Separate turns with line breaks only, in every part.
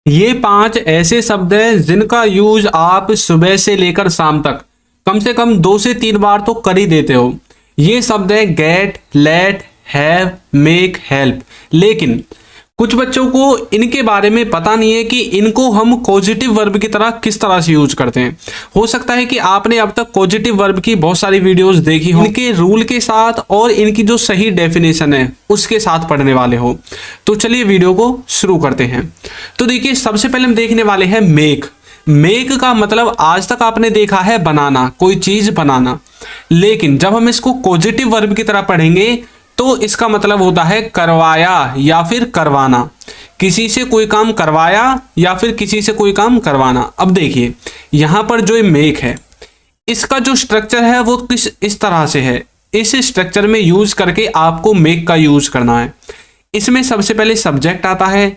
ये 5 ऐसे शब्द हैं जिनका यूज आप सुबह से लेकर शाम तक कम से कम 2 से 3 बार तो कर ही देते हो। ये शब्द है get, let, have, make, help. लेकिन कुछ बच्चों को इनके बारे में पता नहीं है कि इनको हम पॉजिटिव वर्ब की तरह किस तरह से यूज करते हैं। हो सकता है कि आपने अब तक पॉजिटिव वर्ब की बहुत सारी वीडियोस देखी हो, इनके रूल के साथ और इनकी जो सही डेफिनेशन है उसके साथ पढ़ने वाले हो। तो चलिए वीडियो को शुरू करते हैं। तो देखिए, सबसे पहले हम देखने वाले हैं मेक। मेक का मतलब आज तक आपने देखा है बनाना, कोई चीज बनाना। लेकिन जब हम इसको पॉजिटिव वर्ब की तरह पढ़ेंगे तो इसका मतलब होता है करवाया या फिर करवाना। किसी से कोई काम करवाया या फिर किसी से कोई काम करवाना। अब देखिए, यहां पर जो मेक है इसका जो स्ट्रक्चर है वो किस इस तरह से है। इस स्ट्रक्चर में यूज करके आपको मेक का यूज करना है। इसमें सबसे पहले सब्जेक्ट आता है,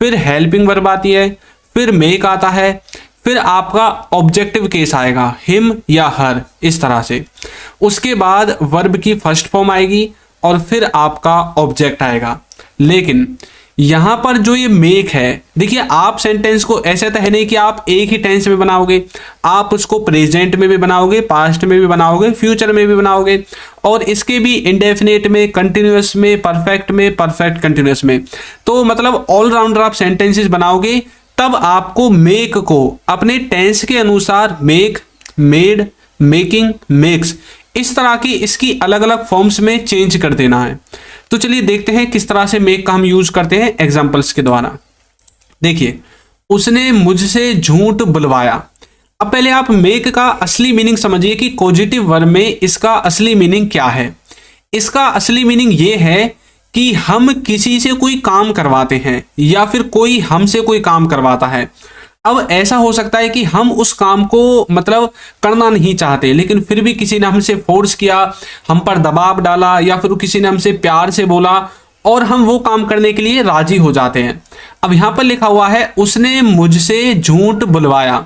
फिर हेल्पिंग वर्ब आती है, फिर मेक आता है, फिर आपका ऑब्जेक्टिव केस आएगा, हिम या हर, इस तरह से। उसके बाद वर्ब की फर्स्ट फॉर्म आएगी और फिर आपका ऑब्जेक्ट आएगा। लेकिन यहां पर जो ये मेक है, देखिए, आप सेंटेंस को ऐसे तो है नहीं कि आप एक ही टेंस में बनाओगे। आप उसको प्रेजेंट में भी बनाओगे, पास्ट में भी बनाओगे, फ्यूचर में भी बनाओगे, और इसके भी इंडेफिनेट में, कंटिन्यूअस में, परफेक्ट में, परफेक्ट कंटिन्यूअस में। तो मतलब ऑलराउंडर आप सेंटेंसेस बनाओगे। तब आपको मेक को अपने टेंस के अनुसार मेक, मेड, मेकिंग, मेक्स, इस तरह की इसकी अलग अलग फॉर्म्स में चेंज कर देना है। तो चलिए देखते हैं किस तरह से मेक का हम यूज करते हैं एग्जांपल्स के द्वारा। देखिए, उसने मुझसे झूठ बुलवाया। अब पहले आप मेक का असली मीनिंग समझिए कि पॉजिटिव वर्ब में इसका असली मीनिंग क्या है। इसका असली मीनिंग ये है कि हम किसी से कोई काम करवाते हैं या फिर कोई हमसे कोई काम करवाता है। अब ऐसा हो सकता है कि हम उस काम को मतलब करना नहीं चाहते, लेकिन फिर भी किसी ने हमसे फोर्स किया, हम पर दबाव डाला, या फिर किसी ने हमसे प्यार से बोला और हम वो काम करने के लिए राजी हो जाते हैं। अब यहां पर लिखा हुआ है उसने मुझसे झूठ बुलवाया।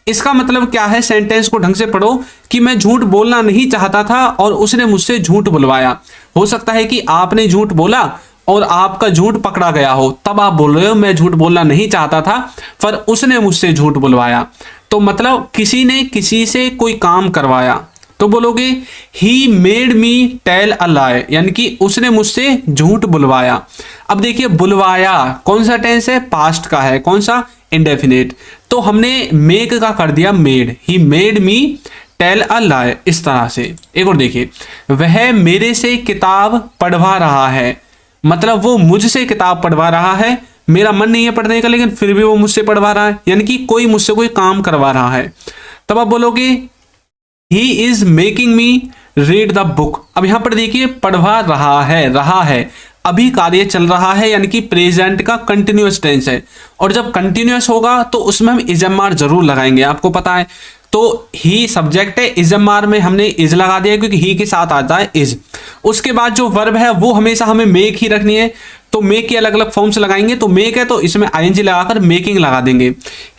इसका मतलब क्या है? सेंटेंस को ढंग से पढ़ो कि मैं झूठ बोलना नहीं चाहता था और उसने मुझसे झूठ बुलवाया। हो सकता है कि आपने झूठ बोला और आपका झूठ पकड़ा गया हो, तब आप बोल रहे हो मैं झूठ बोलना नहीं चाहता था पर उसने मुझसे झूठ बुलवाया। तो मतलब किसी ने किसी से कोई काम करवाया, तो बोलोगे ही मेड मी टेल अ लाई, यानी कि उसने मुझसे झूठ बुलवाया। अब देखिए, बुलवाया कौन सा टेंस है? पास्ट का है। कौन सा? इंडेफिनेट। तो हमने मेक का कर दिया made. He made me tell a lie, इस तरह से। एक और देखिए, वह मेरे से किताब पढ़वा रहा है। मतलब वो मुझसे किताब पढ़वा रहा है। मेरा मन नहीं है पढ़ने का, लेकिन फिर भी वो मुझसे पढ़वा रहा है, यानी कि कोई मुझसे कोई काम करवा रहा है। तब आप बोलोगे he is making me read the book. अब यहां पर देखिए, पढ़वा रहा है अभी कार्य चल रहा है, यानी कि प्रेजेंट का कंटिन्यूअस टेंस है। और जब कंटिन्यूअस होगा तो उसमें हम इजमार जरूर लगाएंगे, आपको पता है। तो ही सब्जेक्ट है, इजमार में हमने इज लगा दिया क्योंकि ही के साथ आता है इज। उसके बाद जो वर्ब है वो हमेशा हमें मेक ही रखनी है। तो मेक की अलग अलग फॉर्म्स लगाएंगे। तो मेक है तो इसमें आईएनजी लगाकर मेकिंग लगा देंगे।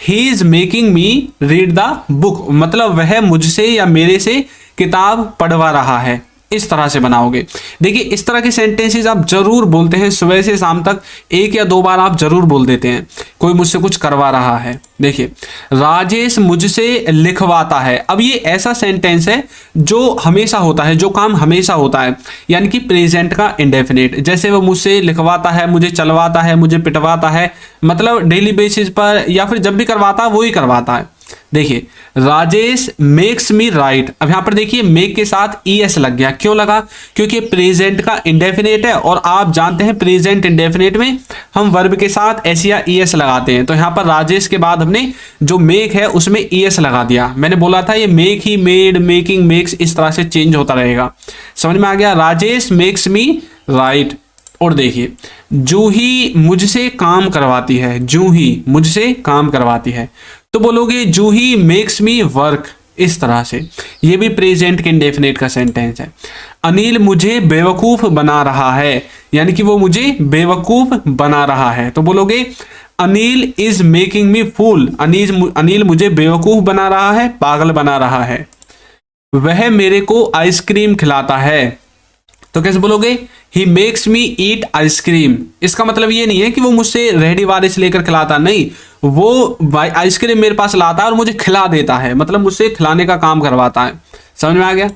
He is making me read the book, मतलब वह मुझसे या मेरे से किताब पढ़वा रहा है। इस तरह से बनाओगे। देखिए, इस तरह के सेंटेंसेस आप जरूर बोलते हैं सुबह से शाम तक, 1 या 2 बार आप जरूर बोल देते हैं। कोई मुझसे कुछ करवा रहा है। देखिए, राजेश मुझसे लिखवाता है। अब ये ऐसा सेंटेंस है जो हमेशा होता है, जो काम हमेशा होता है, यानी कि प्रेजेंट का इंडेफिनेट। जैसे वो मुझसे लिखवाता है, मुझे चलवाता है, मुझे पिटवाता है, मतलब डेली बेसिस पर या फिर जब भी करवाता है वो ही करवाता है। देखिए, राजेश मेक्स मी राइट। अब यहां पर देखिए, मेक के साथ ईएस लग गया। क्यों लगा? क्योंकि प्रेजेंट का इंडेफिनेट है और आप जानते हैं प्रेजेंट इंडेफिनेट में हम वर्ब के साथ एस या ईएस लगाते हैं। तो यहां पर राजेश के बाद हमने जो मेक है उसमें ईएस लगा दिया। मैंने बोला था ये मेक ही, मेड, मेकिंग, मेक्स, इस तरह से चेंज होता रहेगा। समझ में आ गया? Rajesh makes me right. और देखिए, जूही मुझसे काम करवाती है। जूही मुझसे काम करवाती है, तो बोलोगे जूही मेक्स मी वर्क, इस तरह से। ये भी प्रेजेंट के इंडेफिनेट का सेंटेंस है। अनिल मुझे बेवकूफ बना रहा है, यानी कि वो मुझे बेवकूफ बना रहा है। तो बोलोगे अनिल इज मेकिंग मी फूल। अनिल मुझे बेवकूफ बना रहा है, पागल बना रहा है। वह मेरे को आइसक्रीम खिलाता है। तो कैसे बोलोगे, he makes me eat ice cream. इसका मतलब ये नहीं है कि वो मुझसे रेडी वाले से लेकर खिलाता, नहीं, वो आइसक्रीम मेरे पास लाता है और मुझे खिला देता है, मतलब मुझसे खिलाने का काम करवाता है। समझ में आ गया।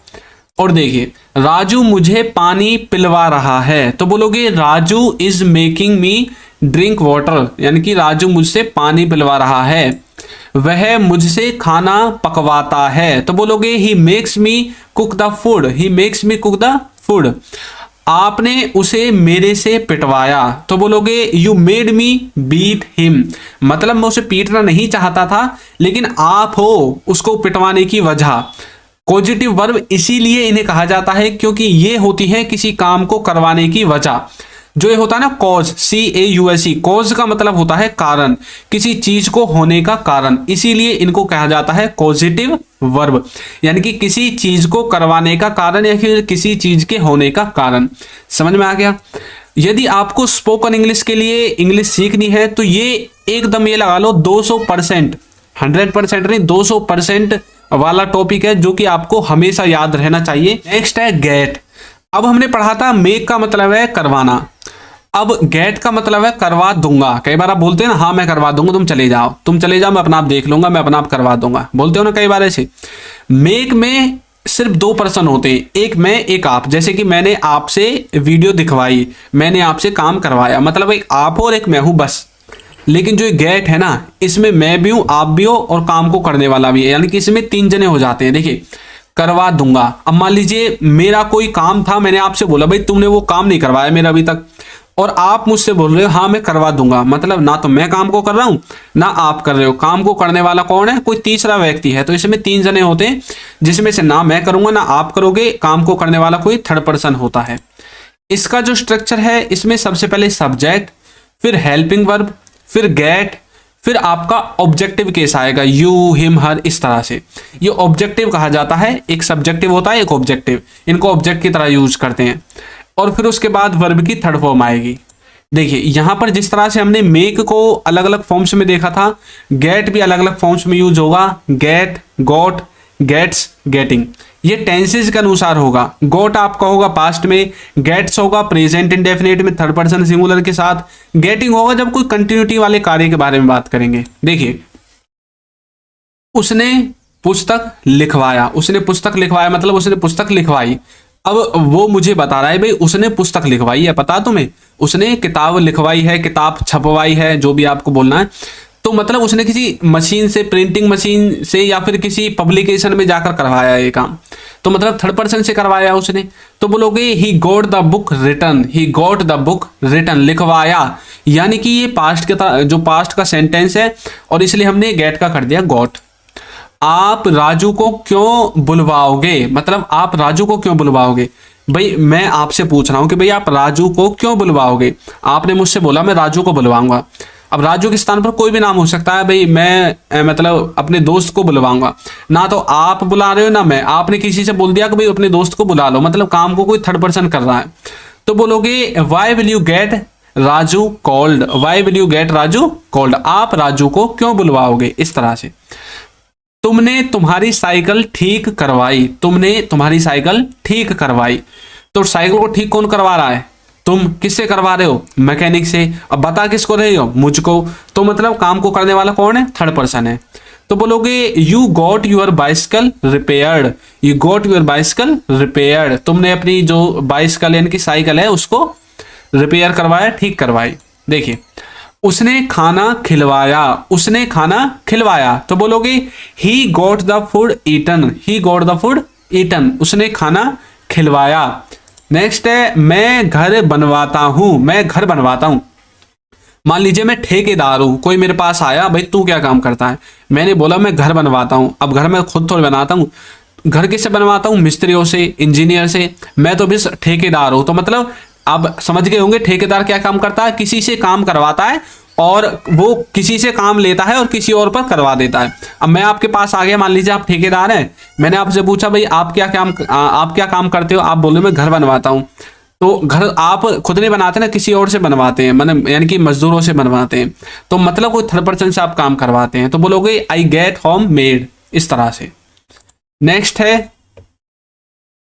और देखिए, राजू मुझे पानी पिलवा रहा है, तो बोलोगे Raju is making me drink water, यानी कि राजू मुझसे पानी पिलवा रहा है। वह मुझसे खाना पकवाता है, तो बोलोगे he makes me cook the food, he makes me cook the food. आपने उसे मेरे से पिटवाया, तो बोलोगे you made me beat him, मतलब मैं उसे पीटना नहीं चाहता था लेकिन आप हो उसको पिटवाने की वजह। पॉजिटिव वर्ब इसीलिए इन्हें कहा जाता है क्योंकि ये होती है किसी काम को करवाने की वजह। जो ये होता है ना कॉज, CAUSE, कॉज का मतलब होता है कारण, किसी चीज को होने का कारण, इसीलिए इनको कहा जाता है पॉजिटिव वर्ब, यानी कि किसी चीज को करवाने का कारण या फिर किसी चीज के होने का कारण। समझ में आ गया। यदि आपको स्पोकन इंग्लिश के लिए इंग्लिश सीखनी है तो ये एकदम ये लगा लो 200%, 100% नहीं 200% वाला टॉपिक है जो कि आपको हमेशा याद रहना चाहिए। नेक्स्ट है गेट। अब हमने पढ़ा था मेक का मतलब है करवाना, अब गेट का मतलब है करवा दूंगा। कई बार आप बोलते हैं ना, हाँ मैं करवा दूंगा, तुम चले जाओ मैं अपना आप देख लूंगा, मैं अपना आप करवा दूंगा, बोलते हो ना कई बार ऐसे। मेक में सिर्फ 2 पर्सन होते हैं, एक मैं एक आप। जैसे कि मैंने आपसे वीडियो दिखवाई, मैंने आपसे काम करवाया, मतलब एक आप हो और एक मैं हूं बस। लेकिन जो गेट है ना, इसमें मैं भी हूं, आप भी हो और काम को करने वाला भी है, यानी कि इसमें 3 जने हो जाते हैं। देखिए, करवा दूंगा। अब मान लीजिए मेरा कोई काम था, मैंने आपसे बोला भाई तुमने वो काम नहीं करवाया मेरा अभी तक, और आप मुझसे बोल रहे हो हाँ मैं करवा दूंगा, मतलब ना तो मैं काम को कर रहा हूं ना आप कर रहे हो। काम को करने वाला कौन है, कोई तीसरा व्यक्ति है। तो इसमें 3 जने होते हैं जिसमें से ना मैं करूंगा ना आप करोगे, काम को करने वाला कोई थर्ड पर्सन होता है। इसका जो स्ट्रक्चर है, इसमें सबसे पहले सब्जेक्ट, फिर हेल्पिंग वर्ब, फिर गेट, फिर आपका ऑब्जेक्टिव केस आएगा, यू हिम हर, इस तरह से। ये ऑब्जेक्टिव कहा जाता है, एक सब्जेक्टिव होता है एक ऑब्जेक्टिव, इनको ऑब्जेक्ट की तरह यूज करते हैं। और फिर उसके बाद वर्ब की थर्ड फॉर्म आएगी। देखिए यहां पर जिस तरह से हमने मेक को अलग अलग फॉर्म्स में देखा था, गेट भी अलग अलग फॉर्म्स में यूज होगा। गेट, गॉट, गेट्स, गेटिंग, ये टेंसेस के अनुसार होगा। गॉट आपका होगा पास्ट में, गेट्स होगा प्रेजेंट इंडेफिनिट में थर्ड पर्सन सिंगुलर के साथ, गेटिंग होगा जब कोई कंटिन्यूटी वाले कार्य के बारे में बात करेंगे। देखिए, उसने पुस्तक लिखवाया, उसने पुस्तक लिखवाया मतलब उसने पुस्तक लिखवाई। अब वो मुझे बता रहा है भाई उसने पुस्तक लिखवाई है, पता तुम्हें, उसने किताब लिखवाई है, किताब छपवाई है, जो भी आपको बोलना है। तो मतलब उसने किसी मशीन से, प्रिंटिंग मशीन से या फिर किसी पब्लिकेशन में जाकर करवाया ये काम, तो मतलब थर्ड पर्सन से करवाया उसने। तो बोलोगे he got the book written, he got the book written, लिखवाया, यानी कि ये पास्ट का जो पास्ट का सेंटेंस है और इसलिए हमने गेट का कर दिया गॉट। आप राजू को क्यों बुलवाओगे, मतलब आप राजू को क्यों बुलवाओगे। भाई मैं आपसे पूछ रहा हूं कि भाई आप राजू को क्यों बुलवाओगे। आपने मुझसे बोला मैं राजू को बुलवाऊंगा। अब राजू के स्थान पर कोई भी नाम हो सकता है, भाई मैं मतलब अपने दोस्त को बुलवाऊंगा, ना तो आप बुला रहे हो ना मैं। आपने किसी से बोल दिया कि भाई अपने दोस्त को बुला लो, मतलब काम को कोई थर्ड पर्सन कर रहा है। तो बोलोगे why will you get Raju called, why will you get Raju called, आप राजू को क्यों बुलवाओगे, इस तरह से। तुमने तुम्हारी साइकिल ठीक करवाई, तुमने तुम्हारी साइकिल ठीक करवाई। तो साइकिल को ठीक कौन करवा रहा है, तुम। किससे करवा रहे हो, मैकेनिक से। अब बता किसको रहे हो, मुझको। तो मतलब काम को करने वाला कौन है, थर्ड पर्सन है। तो बोलोगे you got your bicycle repaired, you got your bicycle repaired, तुमने अपनी जो बाइसिकल यानी कि साइकिल है उसको रिपेयर करवाया, ठीक करवाई। देखिए, उसने खाना खिलवाया, उसने खाना खिलवाया। तो बोलोगे he got the food eaten, he got the food eaten, उसने खाना खिलवाया। नेक्स्ट है मैं घर बनवाता हूं, मैं घर बनवाता हूं। मान लीजिए मैं ठेकेदार हूं, कोई मेरे पास आया, भाई तू क्या काम करता है, मैंने बोला मैं घर बनवाता हूं। अब घर मैं खुद थोड़ी बनाता हूं, घर किससे बनवाता हूं, मिस्त्रियों से, इंजीनियर से, मैं तो बस ठेकेदार हूं। तो मतलब आप समझ गए होंगे ठेकेदार क्या काम करता है, किसी से काम करवाता है और वो किसी से काम लेता है और किसी और पर करवा देता है। अब मैं आपके पास आ गया, मान लीजिए आप ठेकेदार हैं, मैंने आपसे पूछा भाई आप क्या काम करते हो, आप बोले मैं घर बनवाता हूं। तो घर आप खुद नहीं बनाते ना, किसी और से बनवाते हैं, मतलब यानी कि मजदूरों से बनवाते हैं। तो मतलब कोई थर्ड पर्सन से आप काम करवाते हैं। तो बोलोगे आई गेट होम मेड, इस तरह से। नेक्स्ट है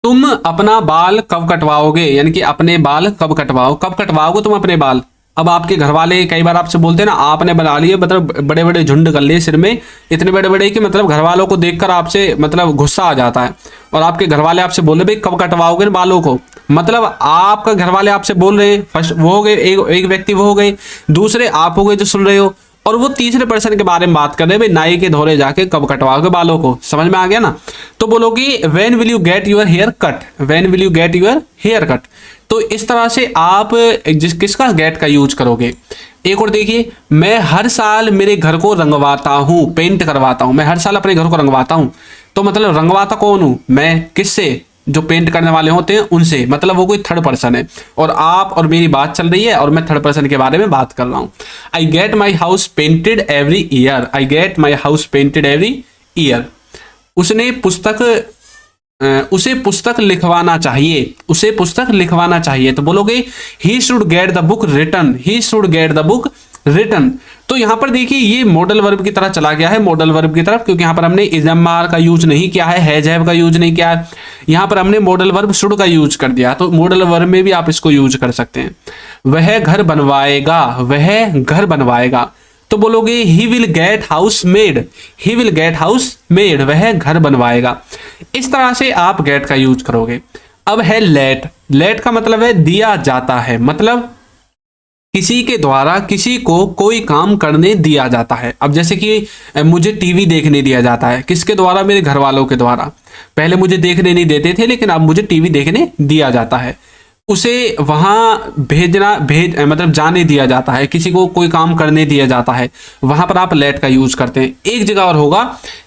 तुम अपना बाल कब कटवाओगे, यानी कि अपने बाल कब कटवाओगे तुम अपने बाल। अब आपके घर वाले कई बार आपसे बोलते हैं ना, आपने बना लिए, मतलब बड़े बड़े झुंड कर लिए सिर में, इतने बड़े बड़े कि मतलब घर वालों को देखकर आपसे मतलब गुस्सा आ जाता है, और आपके घर वाले आपसे बोले भाई कब कटवाओगे इन बालों को। मतलब आपका घर वाले आपसे बोल रहे हैं, फर्स्ट वो हो गए, एक व्यक्ति वो हो गए, दूसरे आप हो गए जो सुन रहे हो, और वो तीसरे पर्सन के बारे में बात कर रहे हैं, भाई नाई के धोरे जाके कब कटवाओगे बालों को। समझ में आ गया ना। तो बोलोगे when will you get your hair cut, when will you get your hair cut. तो इस तरह से आप किसका गेट का यूज करोगे। एक और देखिए, मैं हर साल मेरे घर को रंगवाता हूं, पेंट करवाता हूं, मैं हर साल अपने घर को रंगवाता हूं। तो मतलब रंगवाता कौन हूं मैं, किससे, जो पेंट करने वाले होते हैं उनसे, मतलब वो कोई थर्ड पर्सन है, और आप और मेरी बात चल रही है और मैं थर्ड पर्सन के बारे में बात कर रहा हूं। I get my house painted every year, I get my house painted every year. उसे पुस्तक लिखवाना चाहिए, उसे पुस्तक लिखवाना चाहिए। तो बोलोगे he should get the book written, he should get the book written. तो यहां पर देखिए ये मॉडल वर्ब की तरह चला गया है, मॉडल वर्ब की तरफ, क्योंकि यहां पर हमने इज एम आर का यूज नहीं किया है, हैज हैव का यूज नहीं किया है, यहां पर हमने मॉडल वर्ब शुड का यूज कर दिया। तो मॉडल वर्ब में भी आप इसको यूज कर सकते हैं। वह घर बनवाएगा, वह घर बनवाएगा। तो बोलोगे he will get house made, he will get house made, वह घर बनवाएगा। इस तरह से आप गेट का यूज करोगे। अब है लेट, लेट का मतलब है दिया जाता है, मतलब किसी के द्वारा किसी को कोई काम करने दिया जाता है। अब जैसे कि मुझे टीवी देखने दिया जाता है, किसके द्वारा, मेरे घर वालों के द्वारा। पहले मुझे देखने नहीं देते थे, लेकिन अब मुझे टीवी देखने दिया जाता है। उसे वहां मतलब जाने दिया जाता है, किसी को कोई काम करने दिया जाता है, वहां पर आप लेट का यूज करते हैं। एक जगह और होगा,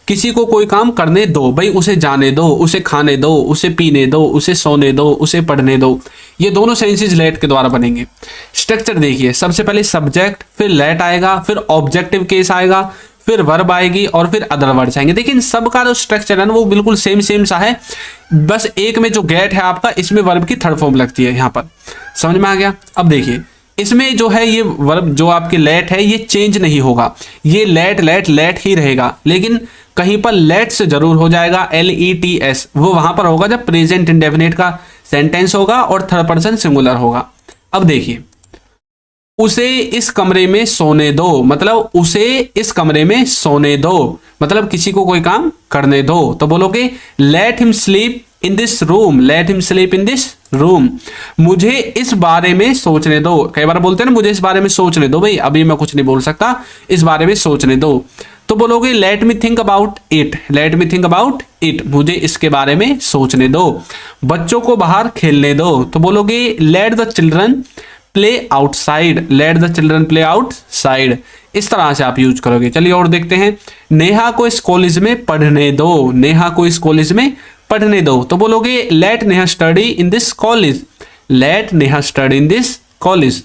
किसी को कोई काम करने दो, भाई उसे जाने दो, उसे खाने दो, उसे पीने दो, उसे सोने दो, उसे पढ़ने दो। ये दोनों सेंसेस लेट के द्वारा बनेंगे। स्ट्रक्चर देखिए, सबसे पहले सब्जेक्ट, फिर लेट आएगा, फिर ऑब्जेक्टिव केस आएगा, फिर वर्ब आएगी, और फिर अदर वर्ड्स आएंगे। देखिए इन सबका जो स्ट्रक्चर है ना वो बिल्कुल सेम सा है, बस एक में जो गेट है आपका, इसमें वर्ब की थर्ड फॉर्म लगती है। यहाँ पर समझ में आ गया। अब देखिए इसमें जो है ये वर्ब जो आपके लेट है ये चेंज नहीं होगा, ये लेट लेट लेट ही रहेगा, लेकिन कहीं पर लेट से जरूर हो जाएगा, LETS, वो वहां पर होगा जब प्रेजेंट इंडेफिनिट का सेंटेंस होगा और थर्ड पर्सन सिंगुलर होगा। अब देखिए, उसे इस कमरे में सोने दो, मतलब उसे इस कमरे में सोने दो, मतलब किसी को कोई काम करने दो। तो बोलोगे let him sleep in this room, let him sleep in this room. मुझे इस बारे में सोचने दो। कई बार बोलते हैं ना मुझे इस बारे में सोचने दो, भाई अभी मैं कुछ नहीं बोल सकता, इस बारे में सोचने दो। तो बोलोगे let me think about it, let me think about it, मुझे इसके बारे में सोचने दो। बच्चों को बाहर खेलने दो। तो बोलोगे let the children play outside, let the children play outside. इस तरह से आप यूज करोगे। चलिए और देखते हैं, नेहा को इस कॉलेज में पढ़ने दो, नेहा को इस कॉलेज में पढ़ने दो। तो बोलोगे let Neha study in this college, let Neha study in this college.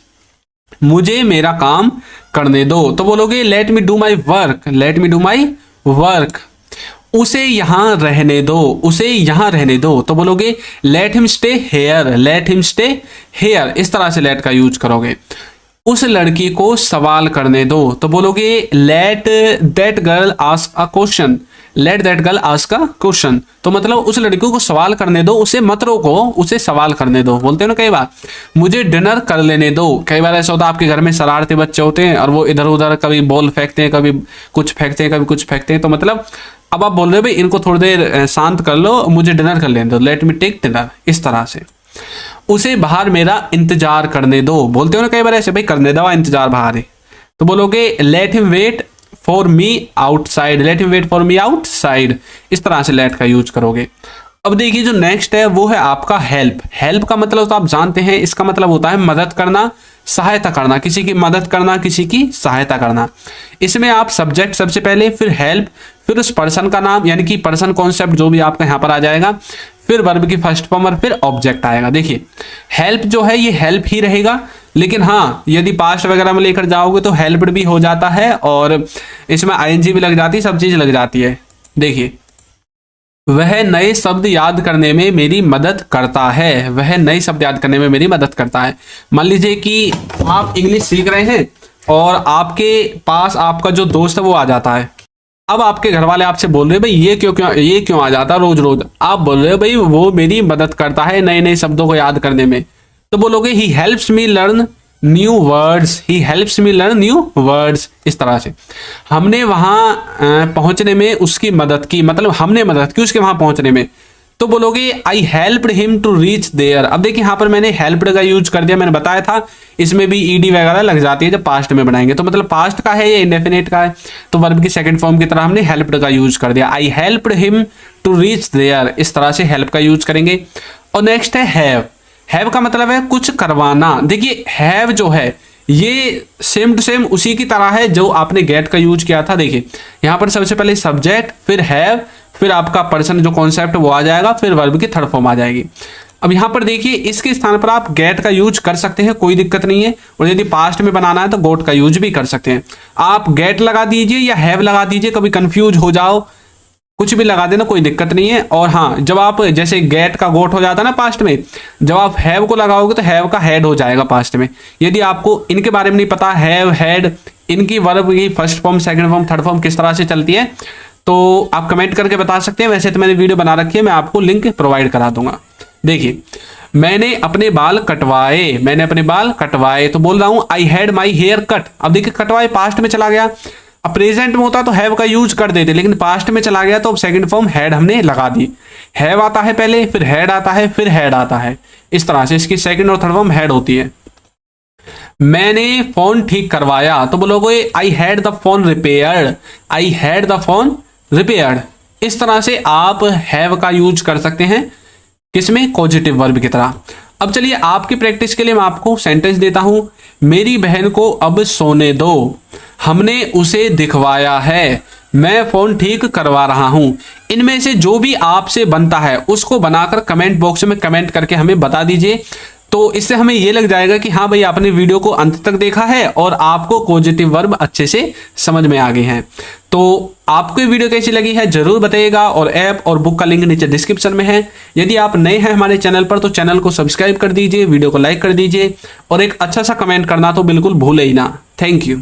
मुझे मेरा काम करने दो। तो बोलोगे let me do my work, let me do my work. उसे यहां रहने दो, उसे यहां रहने दो। तो बोलोगे let him stay here, let him stay here. इस तरह से लेट का यूज करोगे। उस लड़की को सवाल करने दो। तो बोलोगे let that girl ask a question, let that girl ask a question. तो मतलब उस लड़की को सवाल करने दो, उसे मत रोको, उसे सवाल करने दो। बोलते हो ना कई बार, मुझे डिनर कर लेने दो। कई बार ऐसा होता है आपके घर में शरारती बच्चे होते हैं और वो इधर उधर कभी बॉल फेंकते हैं, कभी कुछ फेंकते हैं, कभी कुछ फेंकते हैं। तो मतलब अब आप बोल रहे हो भाई इनको थोड़ी देर शांत कर लो, मुझे डिनर कर लेने दो, लेट मी टेक डिनर। इस तरह से उसे बाहर मेरा इंतजार करने दो। बोलते हो ना कई बार ऐसे, भाई करने दो इंतजार बाहर है। तो बोलोगे let him wait for me outside, let him wait for me outside. इस तरह से लेट का यूज करोगे। अब देखिए जो नेक्स्ट है वो है आपका हेल्प। हेल्प का मतलब तो आप जानते हैं, इसका मतलब होता है मदद करना, सहायता करना, किसी की मदद करना, किसी की सहायता करना। इसमें आप सब्जेक्ट सबसे पहले, फिर हेल्प, फिर उस पर्सन का नाम यानी कि पर्सन कॉन्सेप्ट जो भी आपका यहाँ पर आ जाएगा, फिर वर्ब की फर्स्ट फॉर्म और फिर ऑब्जेक्ट आएगा। देखिए हेल्प जो है ये हेल्प ही रहेगा, लेकिन हाँ यदि पास्ट वगैरह में लेकर जाओगे तो हेल्प्ड भी हो जाता है और इसमें ING भी लग जाती है, सब चीज लग जाती है। देखिए वह नए शब्द याद करने में मेरी मदद करता है, वह नए शब्द याद करने में मेरी मदद करता है। मान लीजिए कि आप इंग्लिश सीख रहे हैं और आपके पास आपका जो दोस्त है वो आ जाता है, अब आपके घर वाले आपसे बोल रहे हैं भाई ये क्यों आ जाता रोज रोज, आप बोल रहे हो भाई वो मेरी मदद करता है नए नए शब्दों को याद करने में, तो बोलोगे he helps me learn new words, he helps me learn new words. इस तरह से हमने वहां पहुंचने में उसकी मदद की, मतलब हमने मदद की उसके वहां पहुंचने में, तो बोलोगे I helped him to reach there. अब देखिए यहाँ पर मैंने हेल्प्ड का यूज कर दिया, मैंने बताया था इसमें भी ईडी वगैरह लग जाती है जब पास्ट में बनाएंगे, तो मतलब पास्ट का है या इंडेफिनिट का है, तो वर्ब की सेकंड फॉर्म की तरह हमने हेल्प्ड का यूज कर दिया, I helped him to reach there. इस तरह से हेल्प का यूज करेंगे। और नेक्स्ट है हैव का मतलब है कुछ करवाना। देखिए हैव जो है ये सेम टू सेम उसी की तरह है जो आपने गेट का यूज किया था। देखिए यहाँ पर सबसे पहले सब्जेक्ट, फिर हैव, फिर आपका पर्सन जो कॉन्सेप्ट वो आ जाएगा, फिर वर्ब की थर्ड फॉर्म आ जाएगी। अब यहाँ पर देखिए इसके स्थान पर आप गेट का यूज कर सकते हैं, कोई दिक्कत नहीं है, और यदि पास्ट में बनाना है तो गोट का यूज भी कर सकते हैं। आप गेट लगा दीजिए या हैव लगा दीजिए, कभी कंफ्यूज हो जाओ कुछ भी लगा देना, कोई दिक्कत नहीं है। और हाँ, जब आप जैसे गेट का गोट हो जाता है ना पास्ट में, जब आप हैव को लगाओगे तो हैव का हेड हो जाएगा पास्ट में। यदि आपको इनके बारे में नहीं पता, हैव, हेड, इनकी वर्ब की first form, second form, third form किस तरह से चलती है, तो आप कमेंट करके बता सकते हैं। वैसे तो मैंने वीडियो बना रखी है, मैं आपको लिंक प्रोवाइड करा दूंगा। देखिए मैंने अपने बाल कटवाए, मैंने अपने बाल कटवाए, तो बोल रहा हूं I had my hair cut. अब देखिए कटवाए पास्ट में चला गया, अब प्रेजेंट में होता तो हैव का यूज कर देते, लेकिन पास्ट में चला गया तो अब सेकंड फॉर्म हैड हमने लगा दी। हैव आता है पहले, फिर हैड आता है, फिर हैड आता है। इस तरह से इसकी सेकंड और थर्ड फॉर्म हैड होती है। मैंने फोन ठीक करवाया, तो बोलोगे I had the phone repaired, I had the phone repaired. इस तरह से आप हैव का यूज कर सकते हैं, किसमें, पॉजिटिव वर्ब की तरह। अब चलिए आपकी प्रैक्टिस के लिए मैं आपको सेंटेंस देता हूं। मेरी बहन को अब सोने दो, हमने उसे दिखवाया है, मैं फोन ठीक करवा रहा हूं। इनमें से जो भी आपसे बनता है उसको बनाकर कमेंट बॉक्स में कमेंट करके हमें बता दीजिए, तो इससे हमें यह लग जाएगा कि हाँ भाई आपने वीडियो को अंत तक देखा है और आपको पॉजिटिव वर्ब अच्छे से समझ में आ गए हैं। तो आपको ये वीडियो कैसी लगी है जरूर बताइएगा, और ऐप और बुक का लिंक नीचे डिस्क्रिप्शन में है। यदि आप नए हैं हमारे चैनल पर तो चैनल को सब्सक्राइब कर दीजिए, वीडियो को लाइक कर दीजिए, और एक अच्छा सा कमेंट करना तो बिल्कुल भूले ही ना। Thank you.